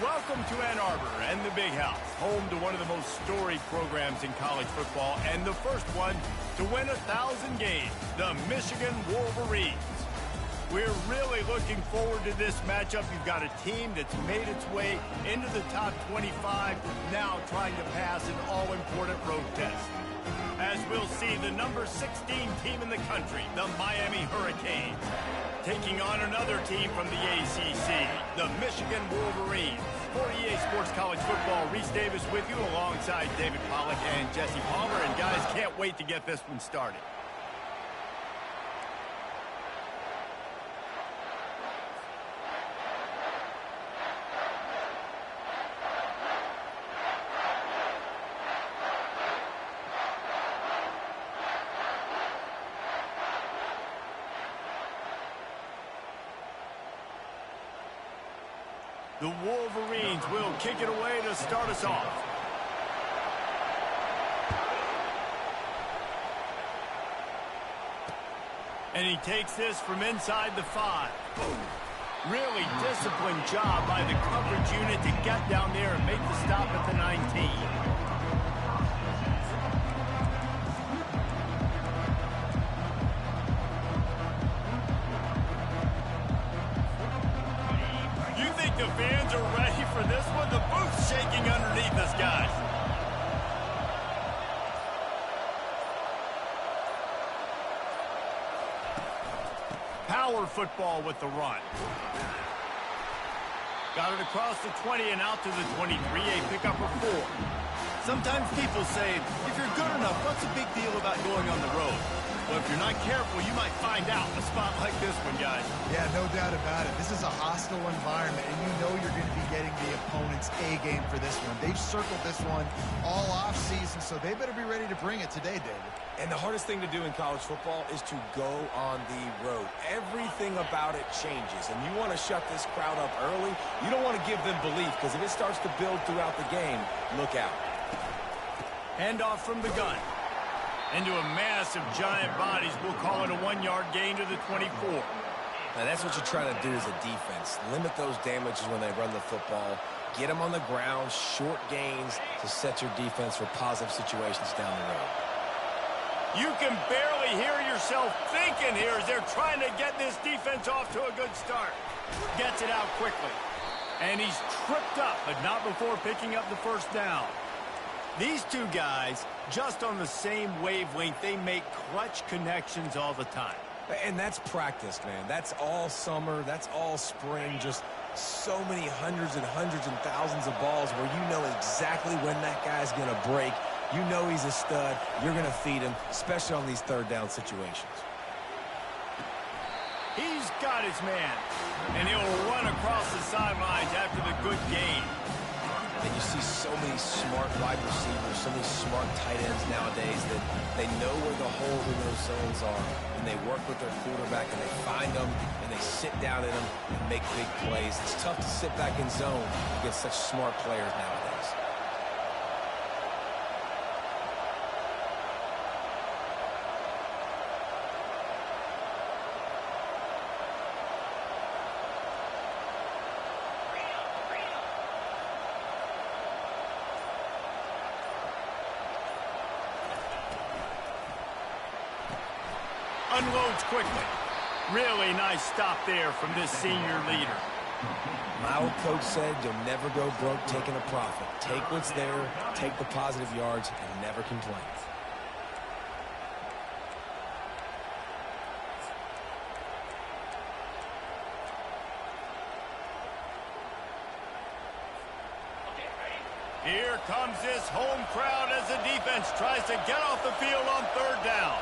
Welcome to Ann Arbor and the Big House, home to one of the most storied programs in college football and the first one to win 1,000 games, the Michigan Wolverines. We're really looking forward to this matchup. You've got a team that's made its way into the top 25, now trying to pass an all-important road test. As we'll see, the number 16 team in the country, the Miami Hurricanes, taking on another team from the ACC, the Michigan Wolverines. For EA Sports College Football, Reese Davis with you alongside David Pollack and Jesse Palmer. And guys, can't wait to get this one started. The Wolverines will kick it away to start us off. And he takes this from inside the 5. Really disciplined job by the coverage unit to get down there and make the stop at the 19. The fans are ready for this one. The booth's shaking underneath us, guys. Power football with the run. Got it across the 20 and out to the 23, a pickup of 4. Sometimes people say, if you're good enough, what's the big deal about going on the road? Well, if you're not careful, you might find out in a spot like this one, guys. Yeah, no doubt about it. This is a hostile environment, and you know you're going to be getting the opponent's A-game for this one. They've circled this one all off-season, so they better be ready to bring it today, David. And the hardest thing to do in college football is to go on the road. Everything about it changes, and you want to shut this crowd up early. You don't want to give them belief, because if it starts to build throughout the game, look out. Handoff from the gun. Into a mass of giant bodies. We'll call it a 1-yard gain to the 24. Now, that's what you're trying to do as a defense. Limit those damages when they run the football. Get them on the ground, short gains to set your defense for positive situations down the road. You can barely hear yourself thinking here as they're trying to get this defense off to a good start. Gets it out quickly. And he's tripped up, but not before picking up the first down. These two guys, just on the same wavelength, they make clutch connections all the time. And that's practice, man. That's all summer. That's all spring. Just so many hundreds and thousands of balls where you know exactly when that guy's going to break. You know he's a stud. You're going to feed him, especially on these third down situations. He's got his man, and he'll run across the sidelines after the good gain. And you see so many smart wide receivers, so many smart tight ends nowadays that they know where the holes in those zones are, and they work with their quarterback, and they find them, and they sit down in them and make big plays. It's tough to sit back in zone against such smart players nowadays. Unloads quickly. Really nice stop there from this senior leader. My old coach said you'll never go broke taking a profit. Take what's there, take the positive yards, and never complain. Here comes this home crowd as the defense tries to get off the field on third down.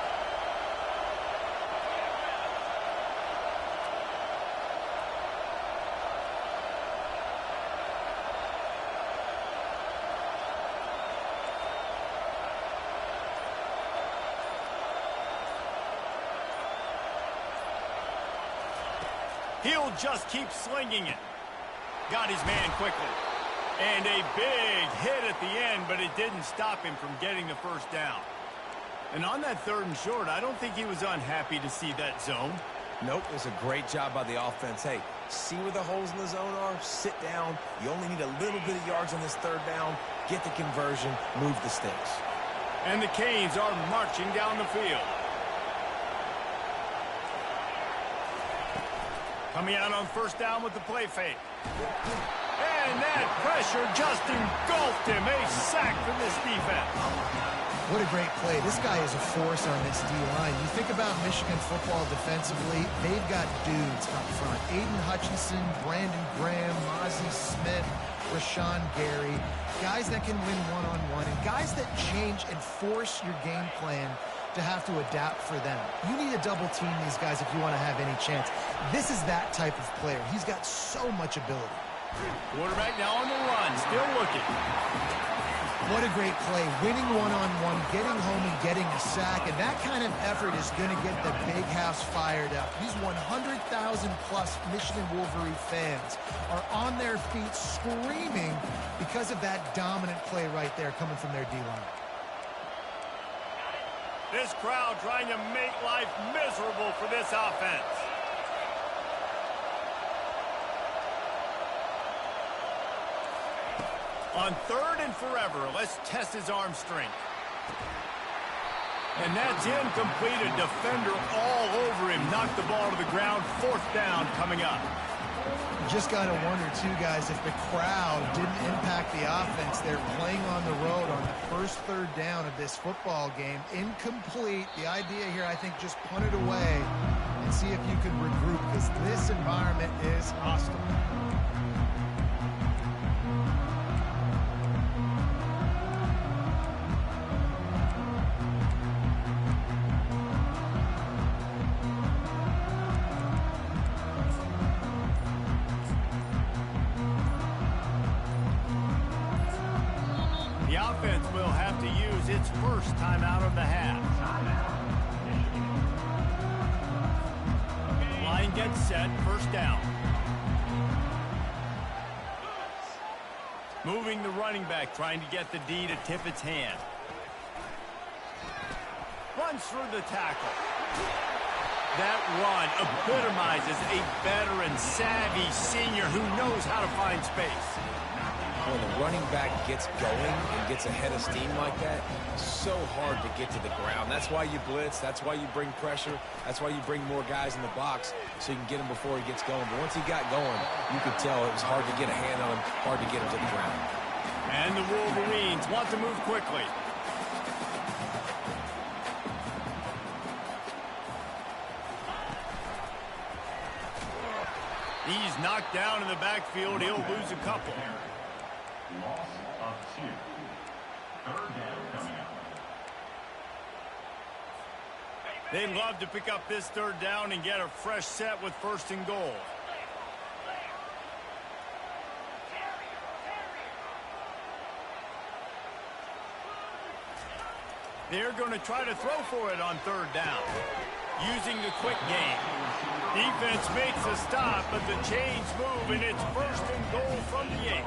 He'll just keep slinging it. Got his man quickly. And a big hit at the end, but it didn't stop him from getting the first down. And on that 3rd and short, I don't think he was unhappy to see that zone. Nope, it was a great job by the offense. Hey, see where the holes in the zone are? Sit down. You only need a little bit of yards on this third down. Get the conversion, move the sticks. And the Canes are marching down the field. Coming out on first down with the play fake. And that pressure just engulfed him. A sack for this defense. What a great play. This guy is a force on this D-line. You think about Michigan football defensively, they've got dudes up front. Aiden Hutchinson, Brandon Graham, Mozzie Smith, Rashawn Gary. Guys that can win one-on-one and guys that change and force your game plan to have to adapt for them. You need to double team these guys if you want to have any chance. This is that type of player. He's got so much ability. Quarterback now on the run, still looking. What a great play. Winning one-on-one, getting home and getting a sack, and that kind of effort is going to get the big house fired up. These 100,000-plus Michigan Wolverine fans are on their feet screaming because of that dominant play right there coming from their D-line. This crowd trying to make life miserable for this offense. On third and forever, let's test his arm strength. And that's incomplete. A defender all over him. Knocked the ball to the ground. Fourth down coming up. You just got to wonder, too, guys, if the crowd didn't impact the offense. They're playing on the road on the first third down of this football game. Incomplete. The idea here, I think, just punt it away and see if you can regroup, because this environment is hostile. The offense will have to use its first timeout of the half. Line gets set, first down. Moving the running back, trying to get the D to tip its hand. Runs through the tackle. That run epitomizes a veteran, savvy senior who knows how to find space. When the running back gets going and gets ahead of steam like that, it's so hard to get to the ground. That's why you blitz. That's why you bring pressure. That's why you bring more guys in the box so you can get him before he gets going. But once he got going, you could tell it was hard to get a hand on him, hard to get him to the ground. And the Wolverines want to move quickly. He's knocked down in the backfield. He'll lose a couple. Loss of 2. Third down coming up. They'd love to pick up this third down and get a fresh set with first and goal. They're going to try to throw for it on third down, using the quick game. Defense makes a stop, but the chains move, and it's first and goal from the 8.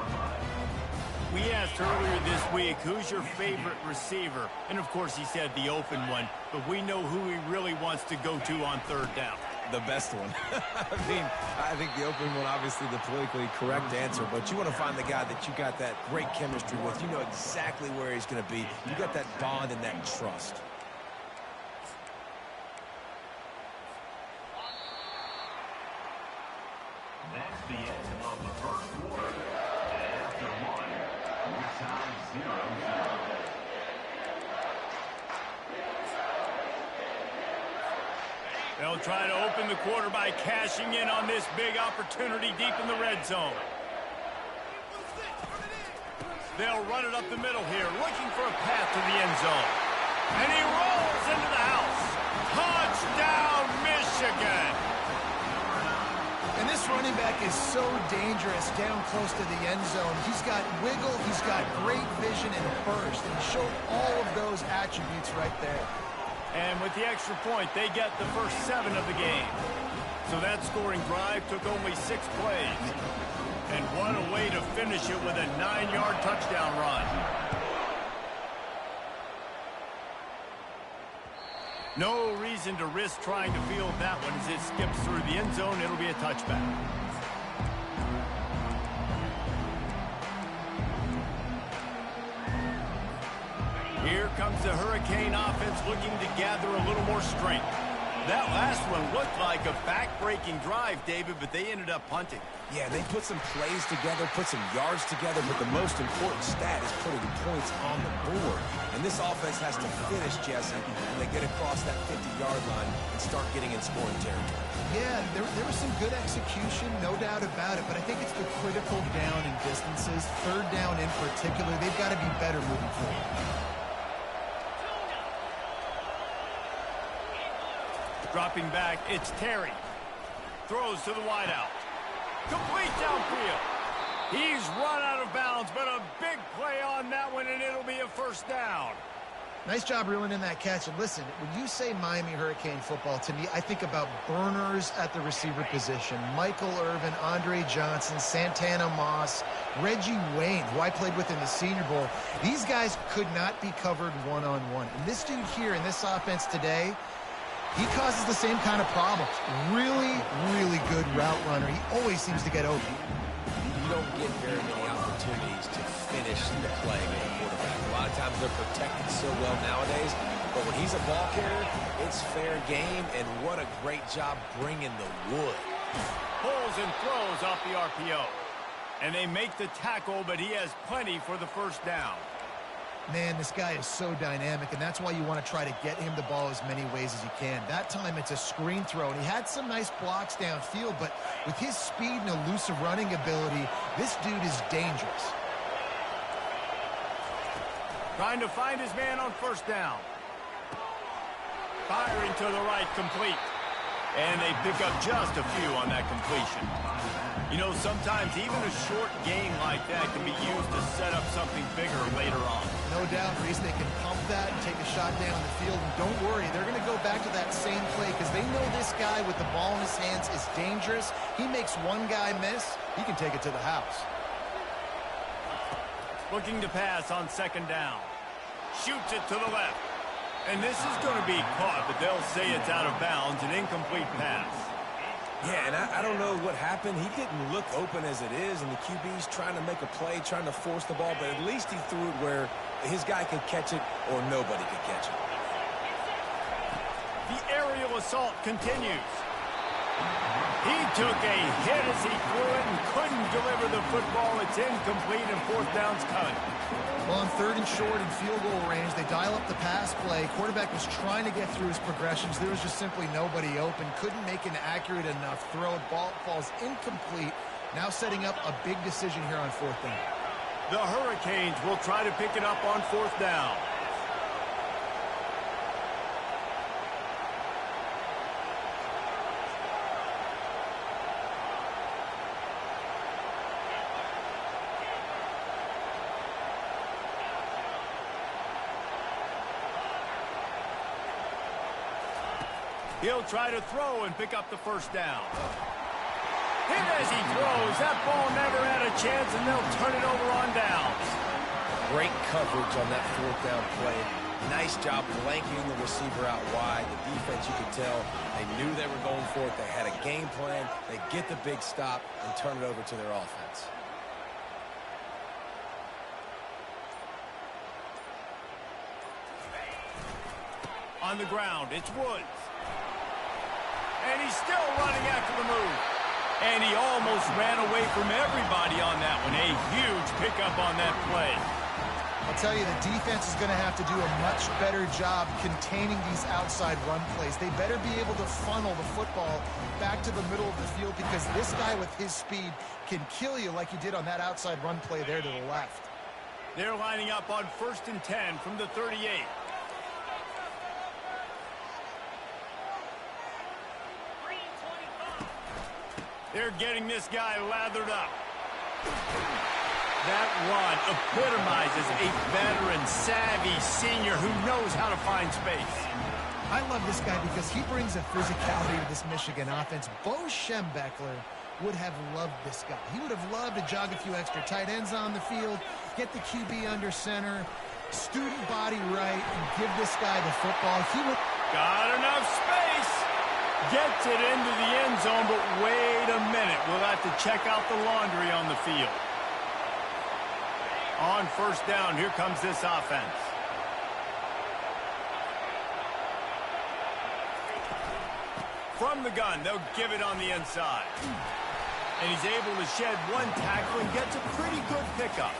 We asked earlier this week, who's your favorite receiver? And, of course, he said the open one, but we know who he really wants to go to on third down. The best one. I think the open one, obviously the politically correct answer, but you want to find the guy that you got that great chemistry with. You know exactly where he's going to be. You got that bond and that trust. That's the end of the first quarter. After one, we're tied 0-0. They'll try to open the quarter by cashing in on this big opportunity deep in the red zone. They'll run it up the middle here, looking for a path to the end zone. And he rolls into the house. Touchdown, Michigan! And this running back is so dangerous down close to the end zone. He's got wiggle, he's got great vision and burst, and he showed all of those attributes right there. And with the extra point, they get the first 7 of the game. So that scoring drive took only 6 plays. And what a way to finish it with a 9-yard touchdown run. No reason to risk trying to field that one as it skips through the end zone. It'll be a touchback. Here comes the Hurricane offense looking to gather a little more strength. That last one looked like a back-breaking drive, David, but they ended up punting. Yeah, they put some plays together, put some yards together, but the most important stat is putting points on the board. And this offense has to finish, Jesse, when they get across that 50-yard line and start getting in scoring territory. Yeah, there was some good execution, no doubt about it, but I think it's the critical down and distances. Third down in particular, they've got to be better moving forward. Dropping back, it's Terry. Throws to the wideout. Complete downfield. He's run out of bounds, but a big play on that one, and it'll be a first down. Nice job reeling in that catch. And listen, when you say Miami Hurricane football, to me, I think about burners at the receiver position. Michael Irvin, Andre Johnson, Santana Moss, Reggie Wayne, who I played with in the Senior Bowl. These guys could not be covered one-on-one. And this dude here in this offense today, he causes the same kind of problems. Really, really good route runner. He always seems to get open. You don't get very many opportunities to finish the play with a quarterback. A lot of times they're protected so well nowadays, but when he's a ball carrier, it's fair game, and what a great job bringing the wood. Pulls and throws off the RPO. And they make the tackle, but he has plenty for the first down. Man, this guy is so dynamic, and that's why you want to try to get him the ball as many ways as you can. That time, it's a screen throw, and he had some nice blocks downfield, but with his speed and elusive running ability, this dude is dangerous. Trying to find his man on first down. Firing to the right, complete. And they pick up just a few on that completion. You know, sometimes even a short game like that can be used to set up something bigger later on. No doubt, Reese, they can pump that and take a shot down the field. And don't worry, they're going to go back to that same play because they know this guy with the ball in his hands is dangerous. He makes one guy miss, he can take it to the house. Looking to pass on second down. Shoots it to the left. And this is going to be caught, but they'll say it's out of bounds, an incomplete pass. Yeah, and I don't know what happened. He didn't look open as it is, and the QB's trying to make a play, trying to force the ball, but at least he threw it where his guy could catch it or nobody could catch it. The aerial assault continues. He took a hit as he threw it and couldn't deliver the football. It's incomplete, and fourth down's coming. Well, on third and short in field goal range, they dial up the pass play. Quarterback was trying to get through his progressions. There was just simply nobody open. Couldn't make an accurate enough throw. Ball falls incomplete. Now setting up a big decision here on fourth down. The Hurricanes will try to pick it up on fourth down. He'll try to throw and pick up the first down. Hit as he throws. That ball never had a chance, and they'll turn it over on downs. Great coverage on that fourth down play. Nice job blanking the receiver out wide. The defense, you could tell, they knew they were going for it. They had a game plan. They get the big stop and turn it over to their offense. On the ground, it's Woods. And he's still running after the move. And he almost ran away from everybody on that one. A huge pickup on that play. I'll tell you, the defense is going to have to do a much better job containing these outside run plays. They better be able to funnel the football back to the middle of the field because this guy with his speed can kill you like he did on that outside run play there to the left. They're lining up on 1st and 10 from the 38. They're getting this guy lathered up. That run epitomizes a veteran, savvy senior who knows how to find space. I love this guy because he brings a physicality to this Michigan offense. Bo Schembechler would have loved this guy. He would have loved to jog a few extra tight ends on the field, get the QB under center, student body right, and give this guy the football. He would... Got enough space. Gets it into the end zone, but wait a minute. We'll have to check out the laundry on the field. On first down, here comes this offense. From the gun, they'll give it on the inside. And he's able to shed one tackle and gets a pretty good pickup.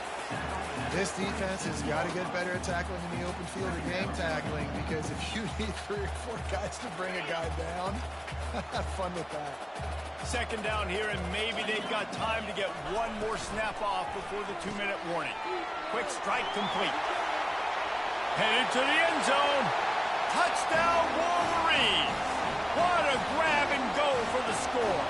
This defense has got to get better at tackling in the open field or game tackling, because if you need 3 or 4 guys to bring a guy down, have fun with that. Second down here, and maybe they've got time to get one more snap off before the 2-minute warning. Quick strike complete. Headed to the end zone. Touchdown, Wolverines. What a grab and go for the score.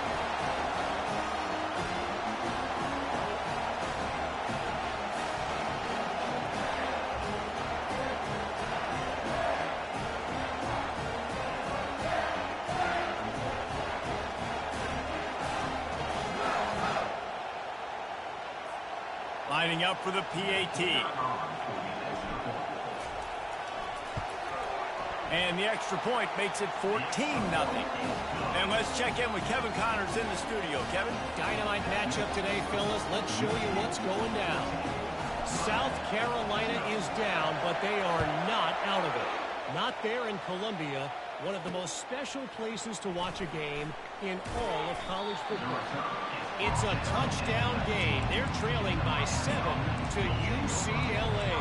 Lining up for the PAT. And the extra point makes it 14-0. And let's check in with Kevin Connors in the studio. Kevin? Dynamite matchup today, fellas. Let's show you what's going down. South Carolina is down, but they are not out of it. Not there in Columbia, one of the most special places to watch a game in all of college football. It's a touchdown game. They're trailing by 7 to UCLA.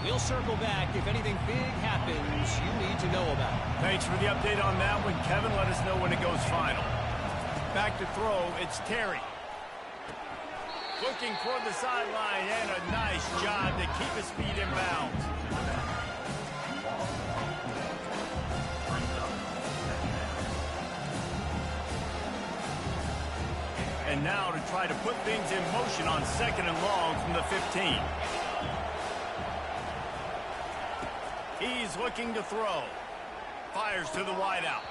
We'll circle back if anything big happens you need to know about. Thanks for the update on that one, Kevin. Let us know when it goes final. Back to throw, it's Terry. Looking for the sideline, and a nice job to keep his feet in bounds. And now to try to put things in motion on 2nd and long from the 15. He's looking to throw. Fires to the wideout.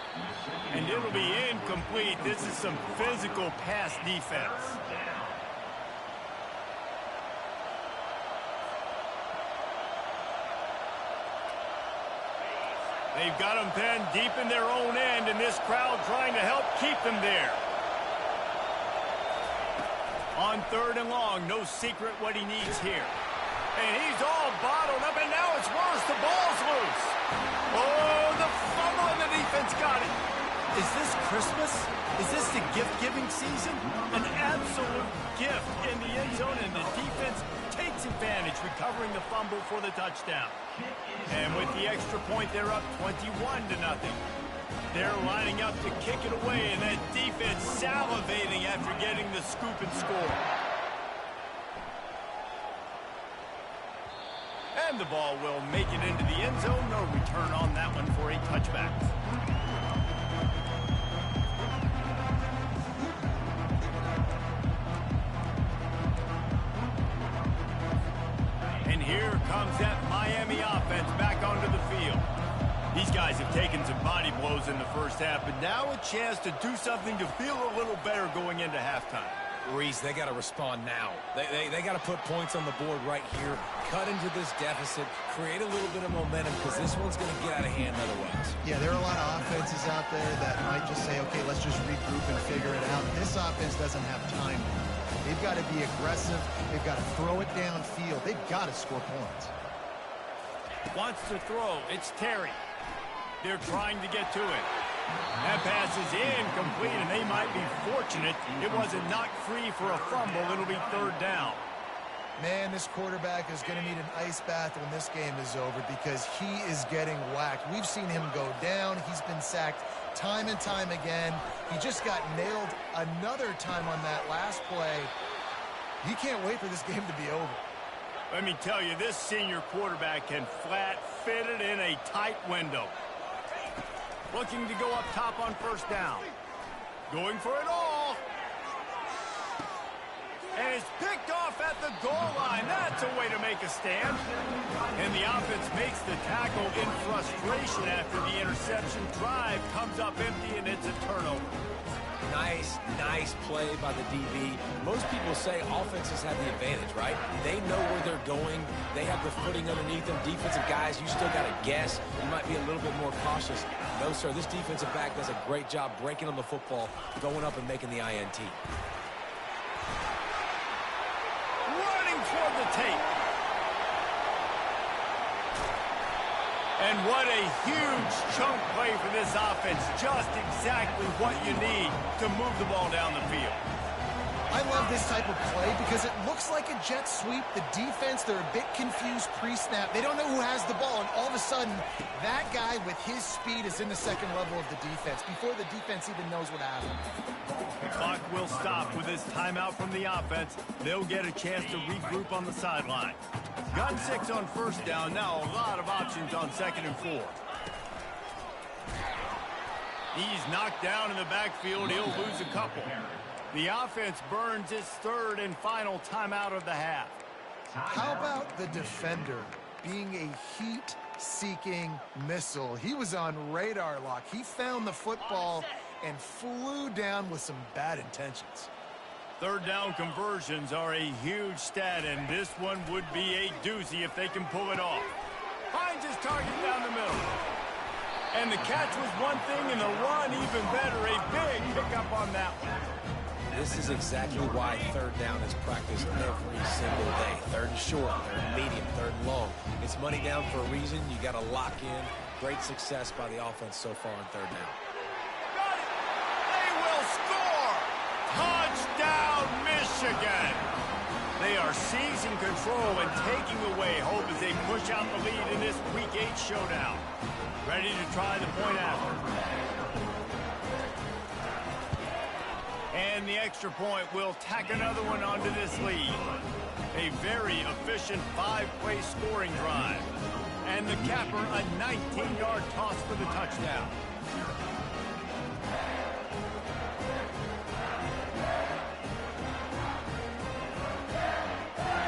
And it'll be incomplete. This is some physical pass defense. They've got him pinned deep in their own end, and this crowd trying to help keep them there. On 3rd and long, no secret what he needs here. And he's all bottled up, and now it's worse. The ball's loose. Oh, the fumble, and the defense got it. Is this Christmas? Is this the gift-giving season? An absolute gift in the end zone, and the defense takes advantage, recovering the fumble for the touchdown. And with the extra point, they're up 21-0. They're lining up to kick it away, and that defense salivating after getting the scoop and score. And the ball will make it into the end zone. No return on that one for a touchback. And here comes that Miami offense back onto the field. These guys have taken some body blows in the first half, but now a chance to do something to feel a little better going into halftime. Reese, they got to respond now. They got to put points on the board right here, cut into this deficit, create a little bit of momentum, because this one's going to get out of hand otherwise. Yeah, there are a lot of offenses out there that might just say, okay, let's just regroup and figure it out. This offense doesn't have time. They've got to be aggressive. They've got to throw it downfield. They've got to score points. Wants to throw. It's Terry. They're trying to get to it. That pass is incomplete, and they might be fortunate it wasn't knocked free for a fumble. It'll be 3rd down. Man, this quarterback is going to need an ice bath when this game is over, because he is getting whacked. We've seen him go down. He's been sacked time and time again. He just got nailed another time on that last play. He can't wait for this game to be over. Let me tell you, this senior quarterback can flat fit it in a tight window. Looking to go up top on 1st down. Going for it all. And it's picked off at the goal line. That's a way to make a stand. And the offense makes the tackle in frustration after the interception. Drive comes up empty, and it's a turnover. Nice play by the DB. Most people say offenses have the advantage, right? They know where they're going. They have the footing underneath them. Defensive guys, you still got to guess. You might be a little bit more cautious. No, sir, this defensive back does a great job breaking on the football, going up and making the INT. Running toward the tape. And what a huge chunk play for this offense. Just exactly what you need to move the ball down the field. I love this type of play because it looks like a jet sweep. The defense, they're a bit confused pre-snap. They don't know who has the ball, and all of a sudden, that guy with his speed is in the second level of the defense before the defense even knows what happened. The clock will stop with this timeout from the offense. They'll get a chance to regroup on the sideline. Got 6 on first down. Now a lot of options on 2nd and 4. He's knocked down in the backfield. He'll lose a couple. The offense burns its 3rd and final timeout of the half. How about the defender being a heat-seeking missile? He was on radar lock. He found the football and flew down with some bad intentions. 3rd down conversions are a huge stat, and this one would be a doozy if they can pull it off. Finds his target down the middle. And the catch was one thing, and the run even better. A big pickup on that one. This is exactly why 3rd down is practiced every single day. 3rd and short, 3rd and medium, 3rd and long. It's money down for a reason. You got to lock in. Great success by the offense so far on 3rd down. Got it. They will score. Touchdown, Michigan. They are seizing control and taking away hope as they push out the lead in this Week 8 showdown. Ready to try the point after. And the extra point will tack another one onto this lead. A very efficient 5-play scoring drive. And the capper, a 19-yard toss for the touchdown.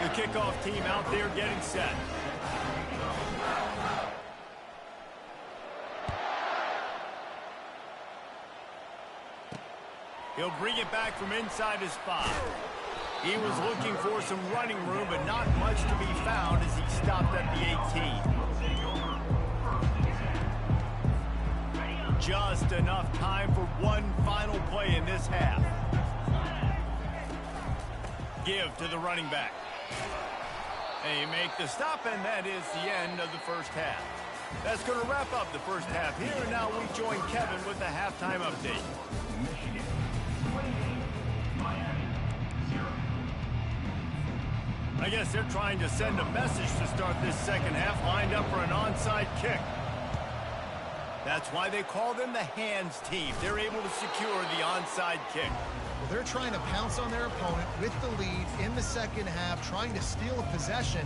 The kickoff team out there getting set. He'll bring it back from inside his spot. He was looking for some running room, but not much to be found as he stopped at the 18. Just enough time for one final play in this half. Give to the running back. They make the stop, and that is the end of the first half. That's going to wrap up the first half here. And now we join Kevin with the halftime update. I guess they're trying to send a message to start this second half, lined up for an onside kick. That's why they call them the hands team. They're able to secure the onside kick. Well, they're trying to pounce on their opponent with the lead in the second half, trying to steal a possession,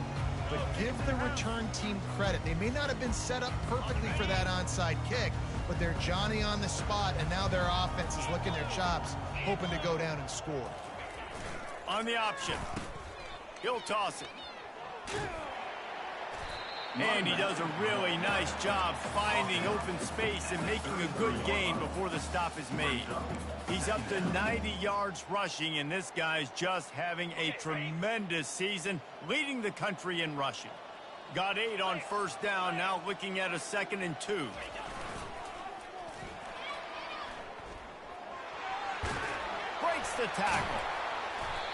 but give the return team credit. They may not have been set up perfectly for that onside kick, but they're Johnny on the spot, and now their offense is licking their chops, hoping to go down and score. On the option. He'll toss it. And he does a really nice job finding open space and making a good gain before the stop is made. He's up to 90 yards rushing, and this guy's just having a tremendous season, leading the country in rushing. Got 8 on first down, now looking at a 2nd and 2. Breaks the tackle.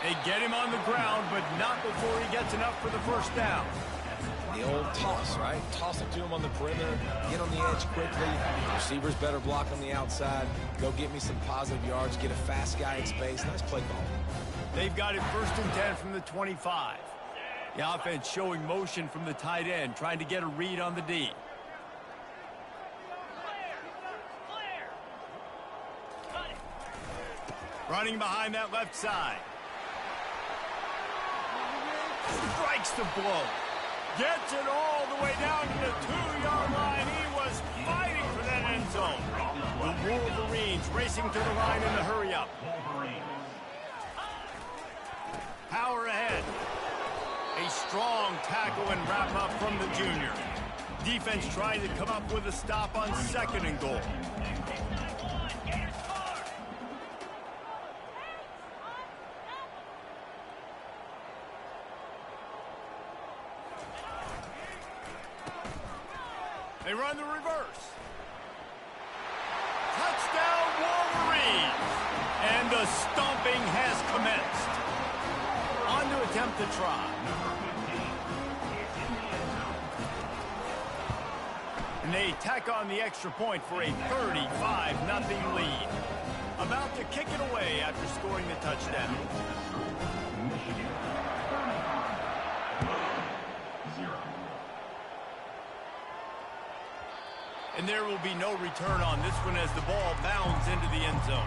They get him on the ground, but not before he gets enough for the first down. The old toss, right? Toss it to him on the perimeter, get on the edge quickly. Receivers better block on the outside. Go get me some positive yards, get a fast guy in space. Nice play call. They've got it 1st and 10 from the 25. The offense showing motion from the tight end, trying to get a read on the D. Running behind that left side. Strikes the blow. Gets it all the way down to the 2-yard line. He was fighting for that end zone. The Wolverines racing to the line in the hurry-up. Power ahead. A strong tackle and wrap-up from the junior. Defense trying to come up with a stop on 2nd and goal. They run the reverse. Touchdown, Wolverines! And the stomping has commenced. On to attempt the try. And they tack on the extra point for a 35-0 lead. About to kick it away after scoring the touchdown. And there will be no return on this one as the ball bounds into the end zone.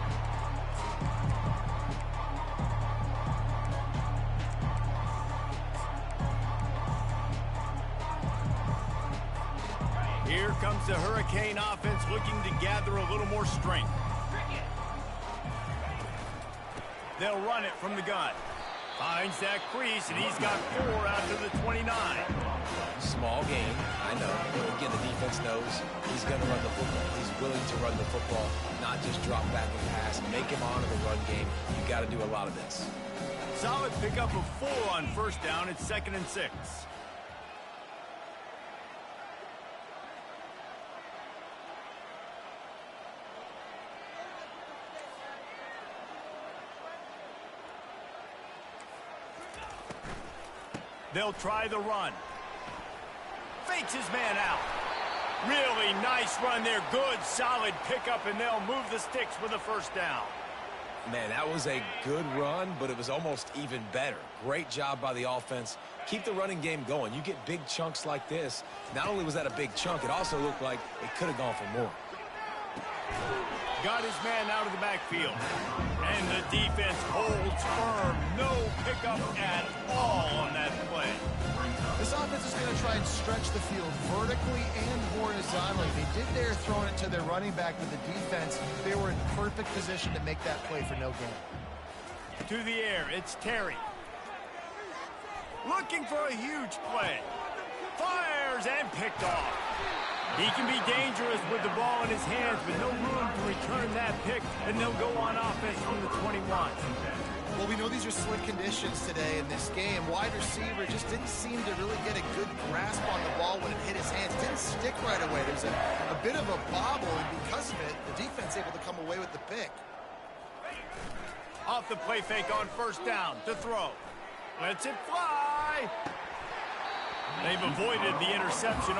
Here comes the Hurricane offense looking to gather a little more strength. They'll run it from the gun. Finds that crease, and he's got 4 out to the 29. Small game, I know. But again, the defense knows he's going to run the football. He's willing to run the football, not just drop back and pass. Make him honor the run game. You got to do a lot of this. Solid pickup of 4 on first down. It's 2nd and 6. They'll try the run. Fakes his man out. Really nice run there. Good, solid pickup, and they'll move the sticks with a first down. Man, that was a good run, but it was almost even better. Great job by the offense. Keep the running game going. You get big chunks like this. Not only was that a big chunk, it also looked like it could have gone for more. Got his man out of the backfield. And the defense holds firm. No pickup at all on that play. This offense is going to try and stretch the field vertically and horizontally. They did there throwing it to their running back, but the defense, they were in perfect position to make that play for no gain. To the air, it's Terry. Looking for a huge play. Fires and picked off. He can be dangerous with the ball in his hands, but no room to return that pick, and they'll go on offense from the 21. Well, we know these are slick conditions today in this game. Wide receiver just didn't seem to really get a good grasp on the ball when it hit his hands. Didn't stick right away. There's a bit of a bobble, and because of it, the defense able to come away with the pick. Off the play fake on first down to throw. Lets it fly. They've avoided the interception.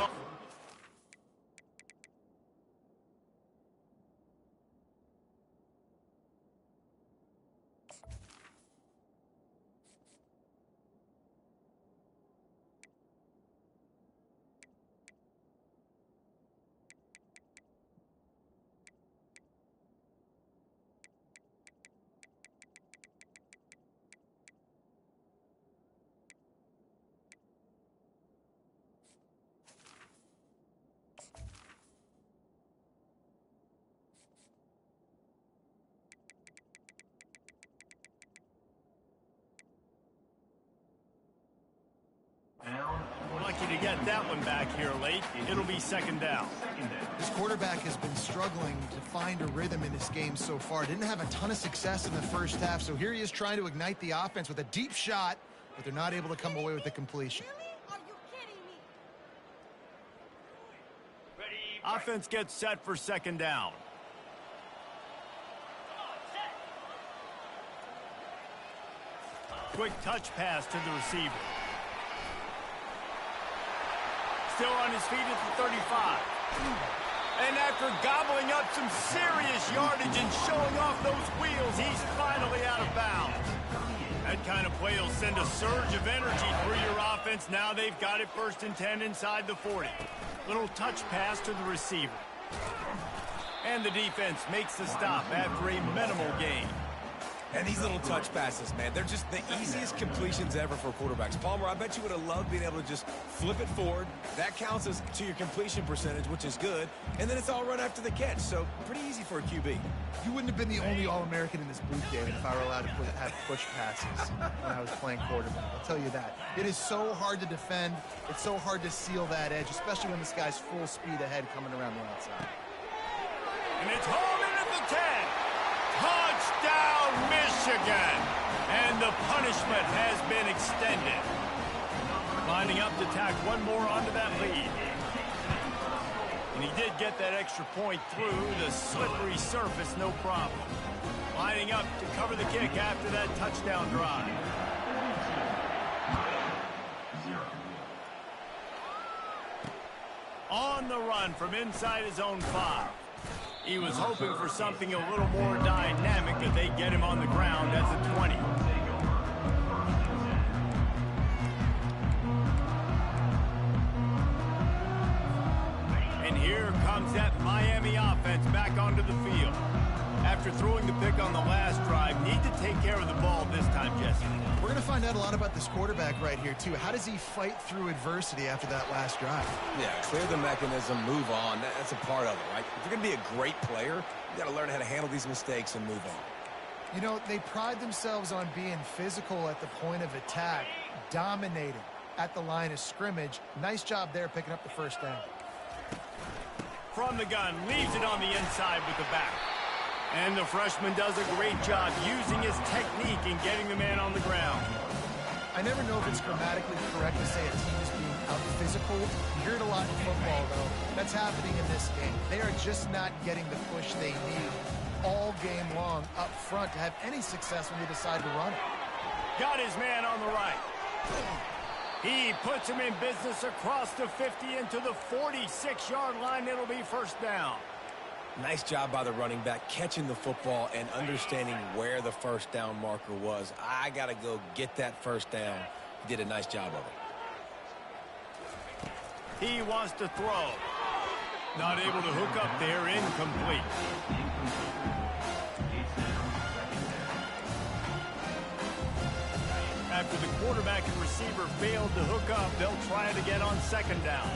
Lucky to get that one back here late. It'll be 2nd down. This quarterback has been struggling to find a rhythm in this game so far. Didn't have a ton of success in the first half, so here he is trying to ignite the offense with a deep shot, but they're not able to come away with the completion. Are you kidding me? Offense gets set for 2nd down. Quick touch pass to the receiver. Still on his feet at the 35. And after gobbling up some serious yardage and showing off those wheels, he's finally out of bounds. That kind of play will send a surge of energy through your offense. Now they've got it 1st and 10 inside the 40. Little touch pass to the receiver. And the defense makes the stop after a minimal gain. And these little touch passes, man, they're just the easiest completions ever for quarterbacks. Palmer, I bet you would have loved being able to just flip it forward. That counts as to your completion percentage, which is good. And then it's all run after the catch, so pretty easy for a QB. You wouldn't have been the only All-American in this booth, David, if I were allowed to have push passes when I was playing quarterback. I'll tell you that. It is so hard to defend. It's so hard to seal that edge, especially when this guy's full speed ahead coming around the outside. And it's home in at the 10. Touchdown, Michigan! And the punishment has been extended. Lining up to tack one more onto that lead. And he did get that extra point through the slippery surface, no problem. Lining up to cover the kick after that touchdown drive. On the run from inside his own 5. He was hoping for something a little more dynamic, that they get him on the ground at the 20. And here comes that Miami offense back onto the field. After throwing the pick on the last drive, need to take care of the ball this time, Jesse. We're going to find out a lot about this quarterback right here, too. How does he fight through adversity after that last drive? Yeah, clear the mechanism, move on. That's a part of it, right? If you're going to be a great player, you got to learn how to handle these mistakes and move on. You know, they pride themselves on being physical at the point of attack, dominating at the line of scrimmage. Nice job there picking up the first down. From the gun, leaves it on the inside with the back. And the freshman does a great job using his technique and getting the man on the ground. I never know if it's grammatically correct to say a team is being out-physical. You hear it a lot in football, though. That's happening in this game. They are just not getting the push they need all game long up front to have any success when they decide to run it. Got his man on the right. He puts him in business across the 50 into the 46-yard line. It'll be first down. Nice job by the running back, catching the football and understanding where the first down marker was. I got to go get that first down. He did a nice job of it. He wants to throw. Not able to hook up there, incomplete. After the quarterback and receiver failed to hook up, they'll try it again on second down.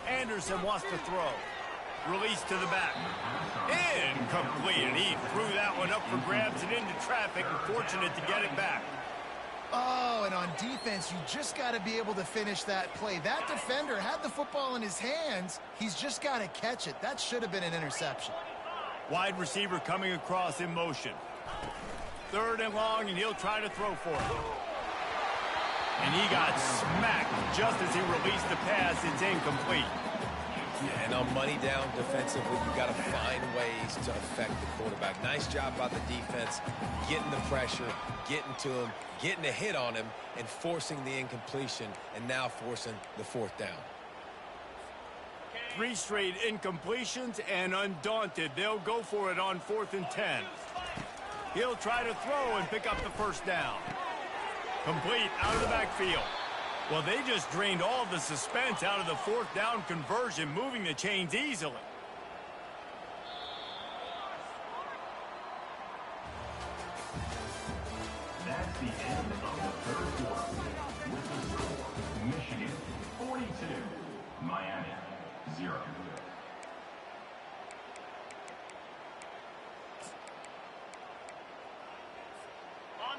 Anderson wants to throw. Release to the back. Incomplete, and he threw that one up for grabs and into traffic, and fortunate to get it back. Oh, and on defense, you just got to be able to finish that play. That defender had the football in his hands. He's just got to catch it. That should have been an interception. Wide receiver coming across in motion. Third and long, and he'll try to throw for it. And he got smacked just as he released the pass. It's incomplete. And on money down defensively, you've got to find ways to affect the quarterback. Nice job by the defense, getting the pressure, getting to him, getting a hit on him, and forcing the incompletion, and now forcing the fourth down. 3 straight incompletions, and undaunted, they'll go for it on 4th and 10. He'll try to throw and pick up the first down. Complete out of the backfield. Well, they just drained all the suspense out of the 4th down conversion, moving the chains easily. That's the end of the third quarter. With the score, Michigan 42, Miami 0.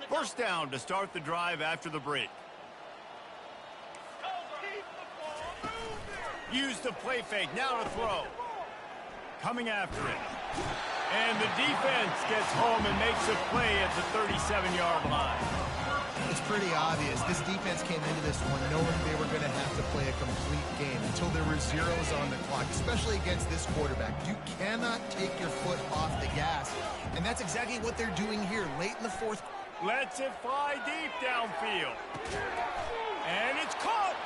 First down to start the drive after the break. Use the play fake, now to throw. Coming after it. And the defense gets home and makes a play at the 37-yard line. It's pretty obvious. This defense came into this one knowing they were going to have to play a complete game until there were zeros on the clock, especially against this quarterback. You cannot take your foot off the gas, and that's exactly what they're doing here late in the 4th. Lets it fly deep downfield. And it's caught.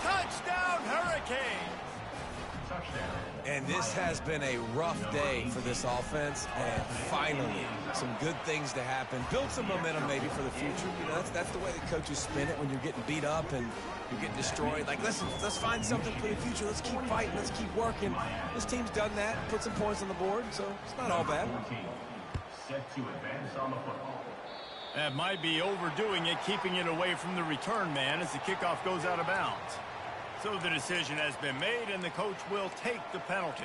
Touchdown, Hurricanes. And this has been a rough day for this offense, and finally some good things to happen. Build some momentum maybe for the future. You know, that's the way the coaches spin it when you're getting beat up and you're getting destroyed. Like, listen, let's find something for the future. Let's keep fighting. Let's keep working. This team's done that, put some points on the board, so it's not all bad. Set to advance on the football. That might be overdoing it, keeping it away from the return man as the kickoff goes out of bounds. So the decision has been made, and the coach will take the penalty.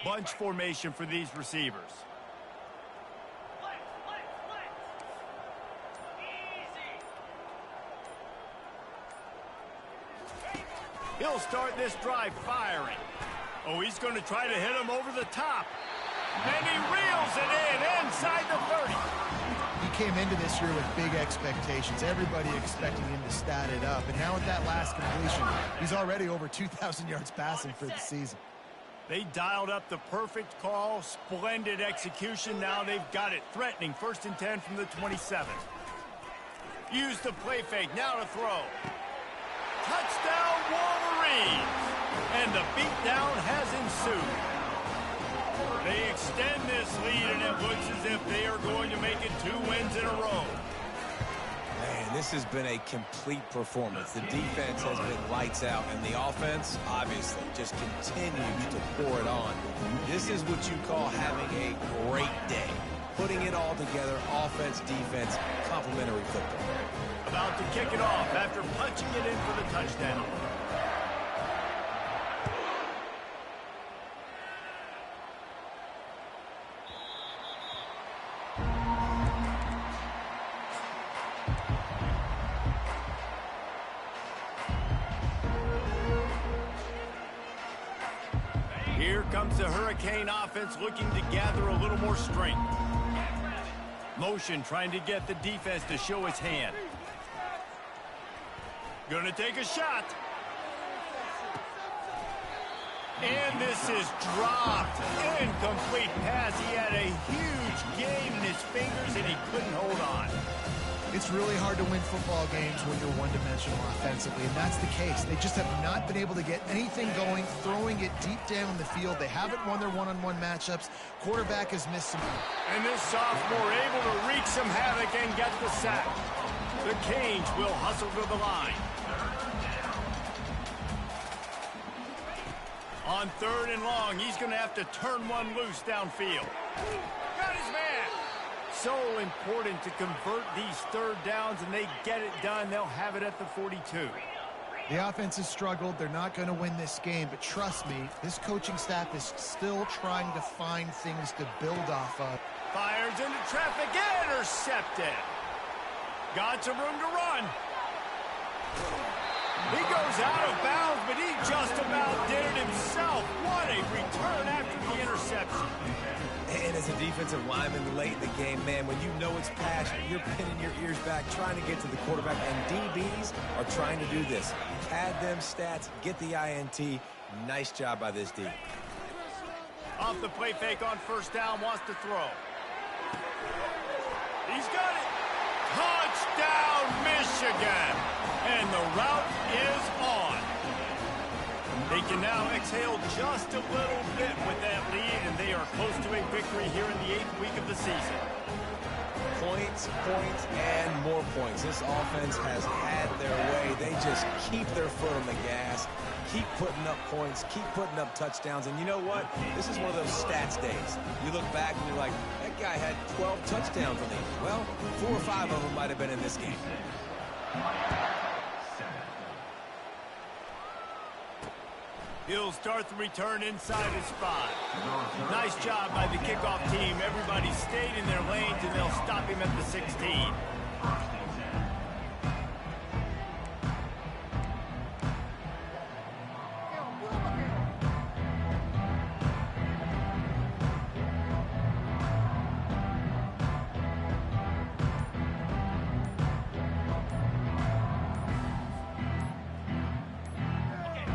Bunch formation for these receivers. He'll start this drive firing. Oh, he's going to try to hit him over the top. And he reels it in inside the 30. You came into this year with big expectations. Everybody expecting him to stat it up. And now with that last completion, he's already over 2,000 yards passing for the season. They dialed up the perfect call, splendid execution. Now they've got it threatening. 1st and 10 from the 27. Use the play fake, now to throw. Touchdown Wolverines! And the beatdown has ensued. They extend this lead, and it looks as if they are going to make it 2 wins in a row. Man, this has been a complete performance. The defense has been lights out, and the offense, obviously, just continues to pour it on. This is what you call having a great day. Putting it all together, offense, defense, complementary football. About to kick it off after punching it in for the touchdown. Here comes the Hurricane offense looking to gather a little more strength. Motion trying to get the defense to show its hand. Gonna take a shot. And this is dropped. Incomplete pass. He had a huge game in his fingers and he couldn't hold on. It's really hard to win football games when you're one-dimensional offensively, and that's the case. They just have not been able to get anything going, throwing it deep down the field. They haven't won their one-on-one matchups. Quarterback has missed some. And this sophomore able to wreak some havoc and get the sack. The Canes will hustle to the line. On 3rd and long, he's going to have to turn one loose downfield. Got his man. So important to convert these 3rd downs, and they get it done. They'll have it at the 42. The offense has struggled. They're not going to win this game, but trust me, this coaching staff is still trying to find things to build off of. Fires into traffic, intercepted. Got some room to run. He goes out of bounds, but he just about did it himself. What a return after the interception. And as a defensive lineman late in the game, man, when you know it's passed, you're pinning your ears back, trying to get to the quarterback, and DBs are trying to do this. Pad them stats, get the INT. Nice job by this D. Off the play fake on 1st down, wants to throw. He's got it. Touchdown, Michigan. And the route is on. They can now exhale just a little bit with that lead, and they are close to a victory here in the 8th week of the season. Points, points, and more points. This offense has had their way. They just keep their foot on the gas, keep putting up points, keep putting up touchdowns. And you know what? This is one of those stats days. You look back and you're like, that guy had 12 touchdowns on him. Well, 4 or 5 of them might have been in this game. He'll start the return inside his spot. Nice job by the kickoff team. Everybody stayed in their lanes, and they'll stop him at the 16.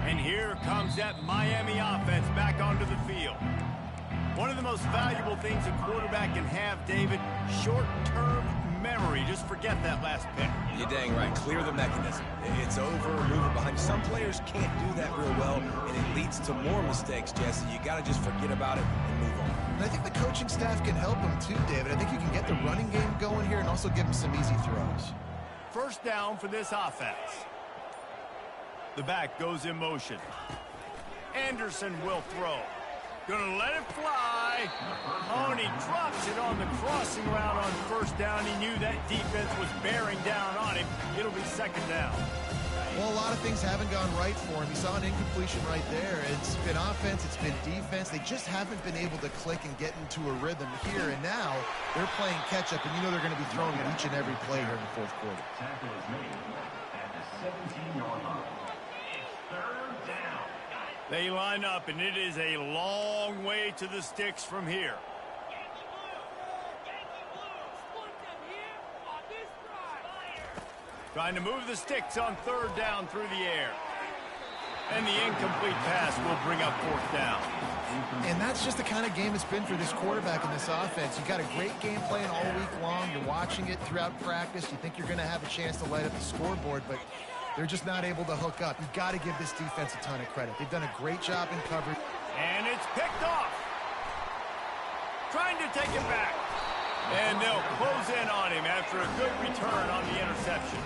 And here comes that Miami offense back onto the field. One of the most valuable things a quarterback can have, David, short-term memory. Just forget that last pick. You're dang right. Clear the mechanism. It's over, move it behind. Some players can't do that real well, and it leads to more mistakes, Jesse. You got to just forget about it and move on. And I think the coaching staff can help him too, David. I think you can get the running game going here and also give him some easy throws. 1st down for this offense. The back goes in motion. Anderson will throw. Gonna let it fly. Oh, and he drops it on the crossing route on 1st down. He knew that defense was bearing down on him. It'll be 2nd down. Well, a lot of things haven't gone right for him. He saw an incompletion right there. It's been offense, it's been defense. They just haven't been able to click and get into a rhythm here. And now they're playing catch-up, and you know they're going to be throwing it each and every play here in the 4th quarter. Tackle is made at the 17-yard line. 3rd down. They line up, and it is a long way to the sticks from here. Trying to move the sticks on third down through the air. And the incomplete pass will bring up fourth down. And that's just the kind of game it's been for this quarterback in this offense. You got a great game plan all week long. You're watching it throughout practice. You think you're going to have a chance to light up the scoreboard, but they're just not able to hook up. You've got to give this defense a ton of credit. They've done a great job in coverage. And it's picked off. Trying to take it back. And they'll close in on him after a good return on the interception.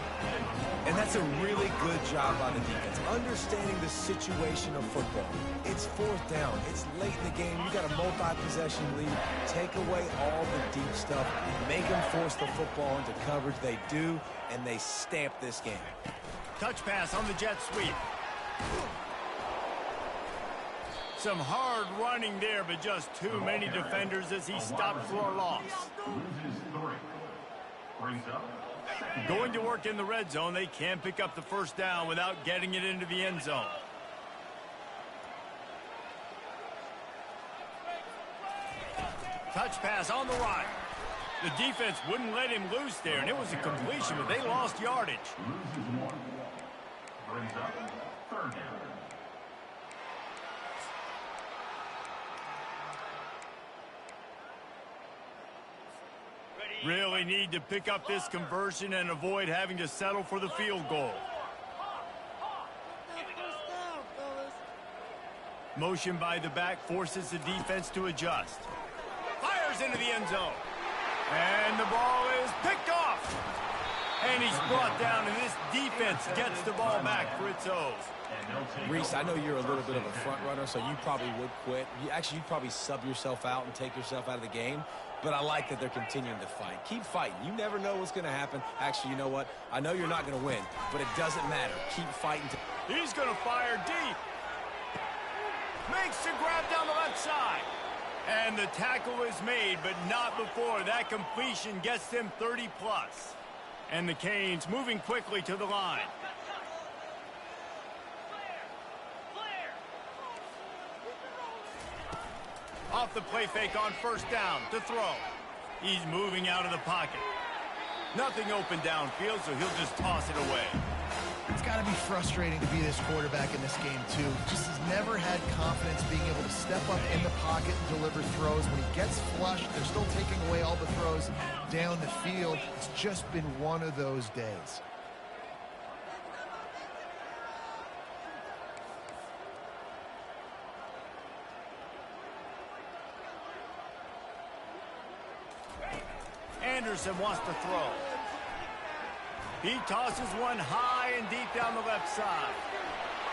And that's a really good job by the defense, understanding the situation of football. It's fourth down. It's late in the game. You got a multi-possession lead. Take away all the deep stuff. Make them force the football into coverage. They do, and they stamp this game. Touch pass on the jet sweep. Some hard running there, but just too many defenders as he stopped for a loss. Loses 3. Brings up second. Going to work in the red zone, they can pick up the first down without getting it into the end zone. Touch pass on the right. The defense wouldn't let him loose there, and it was a completion, but they lost yardage. Loses 1. Brings up third down. Really need to pick up this conversion and avoid having to settle for the field goal. Motion by the back forces the defense to adjust. Fires into the end zone. And the ball is picked off. And he's brought down, and this defense gets the ball back for its O's. Reese, I know you're a little bit of a front runner, so you probably would quit. You'd probably sub yourself out and take yourself out of the game. But I like that they're continuing to fight. Keep fighting. You never know what's going to happen. Actually, you know what? I know you're not going to win, but it doesn't matter. Keep fighting. He's going to fire deep. Makes the grab down the left side. And the tackle is made, but not before that completion gets them 30+. And the Canes moving quickly to the line. Off the play fake on first down to throw. He's moving out of the pocket. Nothing open downfield, so he'll just toss it away. It's got to be frustrating to be this quarterback in this game, too. Just has never had confidence being able to step up in the pocket and deliver throws. When he gets flushed, they're still taking away all the throws down the field. It's just been one of those days. Anderson wants to throw. He tosses one high and deep down the left side.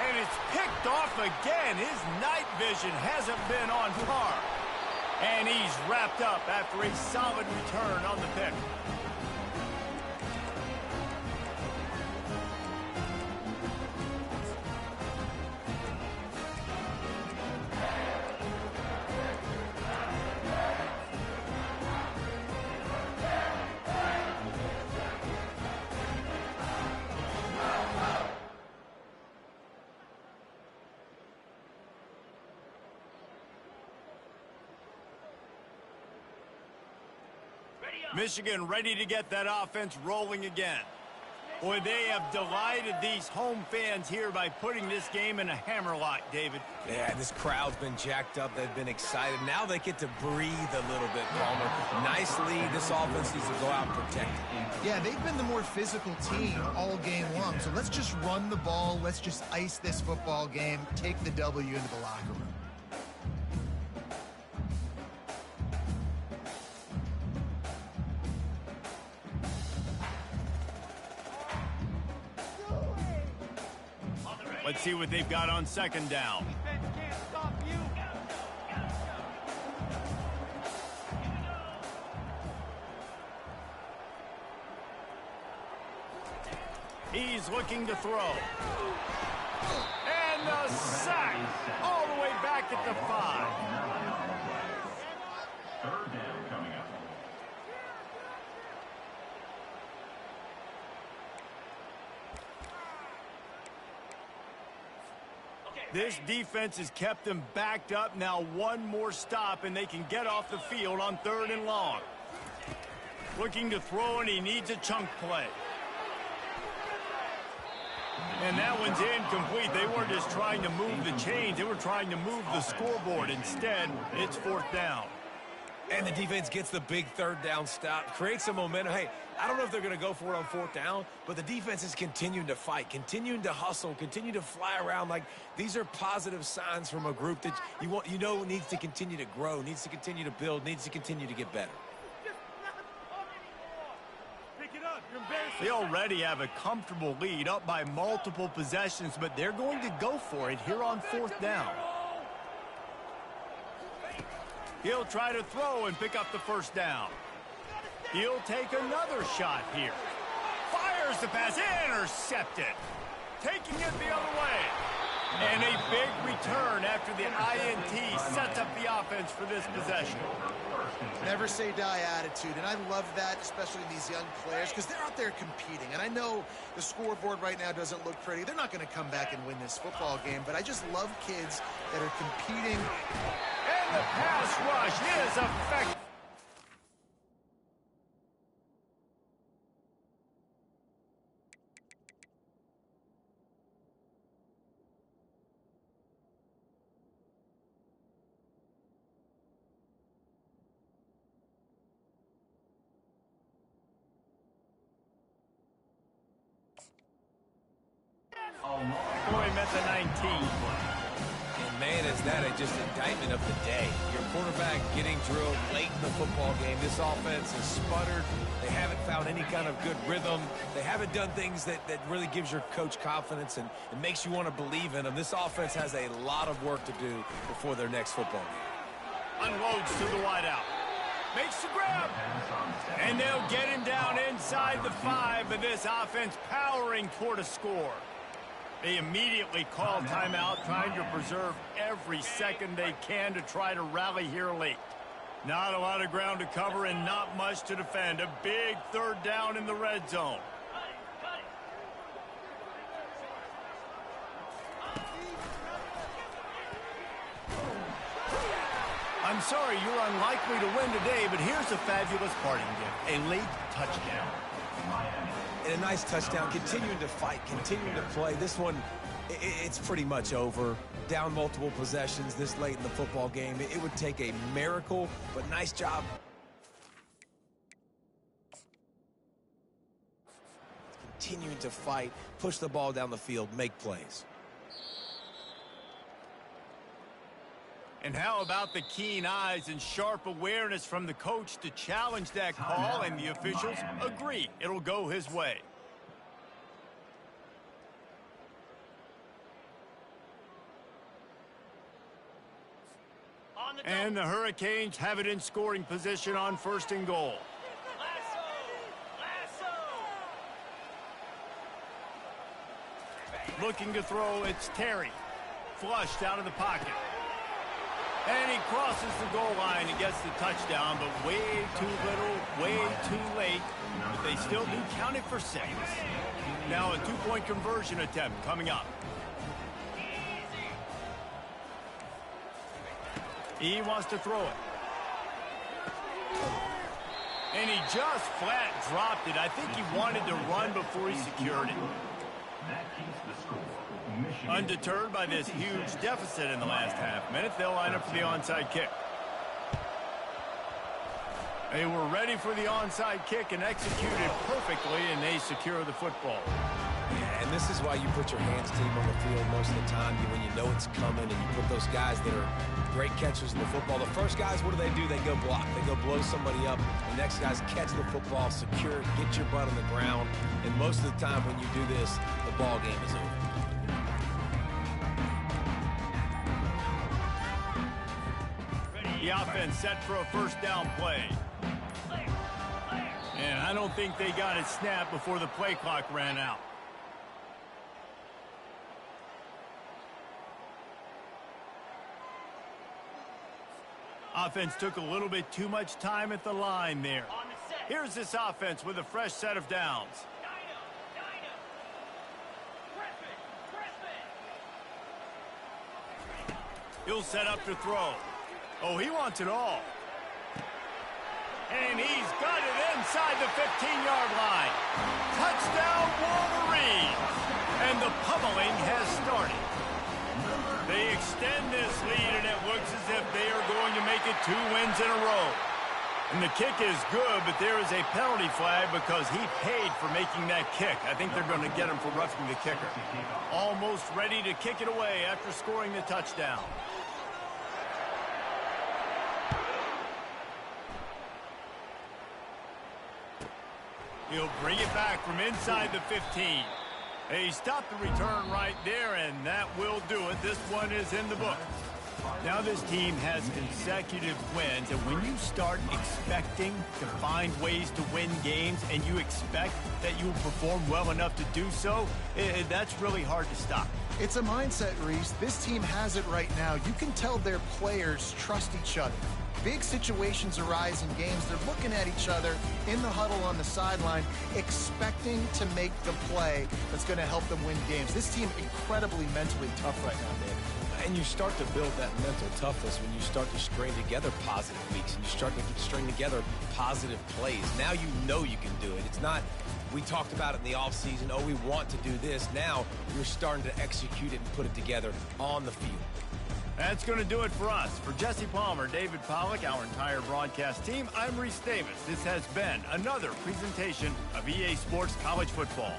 And it's picked off again. His night vision hasn't been on par. And he's wrapped up after a solid return on the pick. Michigan ready to get that offense rolling again. Boy, they have delighted these home fans here by putting this game in a hammerlock, David. Yeah, this crowd's been jacked up. They've been excited. Now they get to breathe a little bit, Palmer. Nice lead. This offense needs to go out and protect it. Yeah, they've been the more physical team all game long. So let's just run the ball. Let's just ice this football game. Take the W into the locker room. Let's see what they've got on second down. He's looking to throw. And the sack all the way back at the 5. Third down coming up. This defense has kept them backed up. Now one more stop, and they can get off the field on third and long. Looking to throw, and he needs a chunk play. And that one's incomplete. They weren't just trying to move the chains. They were trying to move the scoreboard. Instead, it's 4th down. And the defense gets the big 3rd down stop, creates some momentum. Hey, I don't know if they're going to go for it on 4th down, but the defense is continuing to fight, continuing to hustle, continue to fly around. Like, these are positive signs from a group that you know needs to continue to grow, needs to continue to build, needs to continue to get better. They already have a comfortable lead, up by multiple possessions, but they're going to go for it here on 4th down. He'll try to throw and pick up the 1st down. He'll take another shot here. Fires the pass, intercepted. Taking it the other way. And a big return after the INT sets up the offense for this possession. Never say die attitude, and I love that, especially in these young players, because they're out there competing. And I know the scoreboard right now doesn't look pretty. They're not going to come back and win this football game, but I just love kids that are competing. And the pass rush is effective. Boy, met the 19. And man, is that just indictment of the day. Your quarterback getting drilled late in the football game. This offense has sputtered. They haven't found any kind of good rhythm. They haven't done things that really gives your coach confidence and makes you want to believe in them. This offense has a lot of work to do before their next football game. Unloads to the wideout. Makes the grab. And they'll get him down inside the 5, but this offense powering toward a score. They immediately call timeout, trying to preserve every second they can to try to rally here late. Not a lot of ground to cover and not much to defend. A big 3rd down in the red zone. I'm sorry you're unlikely to win today, but here's a fabulous parting gift. A late touchdown. And a nice touchdown, continuing to fight, continuing to play. This one, it's pretty much over. Down multiple possessions this late in the football game. It would take a miracle, but nice job. Continuing to fight, push the ball down the field, make plays. And how about the keen eyes and sharp awareness from the coach to challenge that call, and the officials agree it'll go his way. And the Hurricanes have it in scoring position on 1st and goal. Looking to throw, it's Terry. Flushed out of the pocket. And he crosses the goal line and gets the touchdown, but way too little, way too late. But they still do count it for 6. Now a 2-point conversion attempt coming up. He wants to throw it. And he just flat dropped it. I think he wanted to run before he secured it. Undeterred by this huge deficit in the last half minute, they'll line up for the onside kick. They were ready for the onside kick and executed perfectly, and they secure the football. Yeah, and this is why you put your hands team on the field most of the time when you know it's coming, and you put those guys that are great catchers in the football. The first guys, what do? They go block. They go blow somebody up. The next guys catch the football, secure it, get your butt on the ground. And most of the time when you do this, the ball game is over. The offense set for a 1st down play. And I don't think they got it snapped before the play clock ran out. Offense took a little bit too much time at the line there. Here's this offense with a fresh set of downs. He'll set up to throw. Oh, he wants it all. And he's got it inside the 15-yard line. Touchdown, Wolverines. And the pummeling has started. They extend this lead, and it looks as if they are going to make it 2 wins in a row. And the kick is good, but there is a penalty flag because he paid for making that kick. I think they're going to get him for roughing the kicker. Almost ready to kick it away after scoring the touchdown. He'll bring it back from inside the 15. He stopped the return right there, and that will do it. This one is in the book. Now this team has consecutive wins, and when you start expecting to find ways to win games and you expect that you will perform well enough to do so, that's really hard to stop. It's a mindset, Reese. This team has it right now. You can tell their players trust each other. Big situations arise in games. They're looking at each other in the huddle on the sideline, expecting to make the play that's going to help them win games. This team incredibly mentally tough right now, David. And you start to build that mental toughness when you start to string together positive weeks and you start to string together positive plays. Now you know you can do it. It's not, we talked about it in the offseason, oh, we want to do this. Now you're starting to execute it and put it together on the field. That's going to do it for us. For Jesse Palmer, David Pollack, our entire broadcast team, I'm Reese Davis. This has been another presentation of EA Sports College Football.